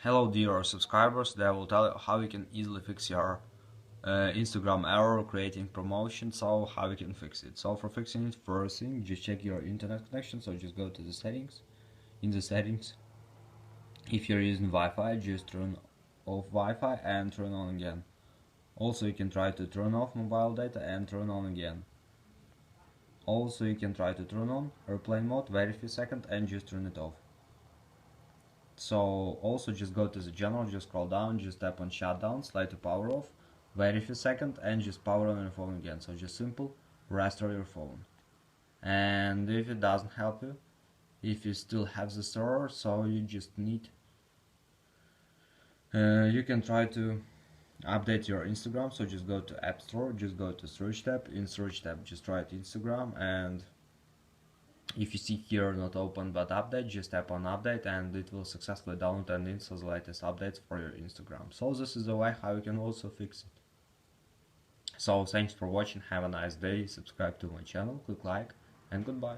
Hello dear subscribers, today I will tell you how you can easily fix your Instagram error creating promotion, so how you can fix it. So for fixing it, first thing, just check your internet connection, so just go to the settings. In the settings, if you're using Wi-Fi, just turn off Wi-Fi and turn on again. Also you can try to turn off mobile data and turn on again. Also you can try to turn on airplane mode, wait a few seconds and just turn it off. So also just go to the general, just scroll down, just tap on shutdown, slide to power off, wait a few seconds and just power on your phone again. So just simple, restore your phone. And if it doesn't help you, if you still have the error, so you just need, you can try to update your Instagram. So just go to App Store, just go to search tab, in search tab just write Instagram, and if you see here not open but update, just tap on update and it will successfully download and install the latest updates for your Instagram. So this is the way how you can also fix it. So thanks for watching, have a nice day, subscribe to my channel, click like, and goodbye.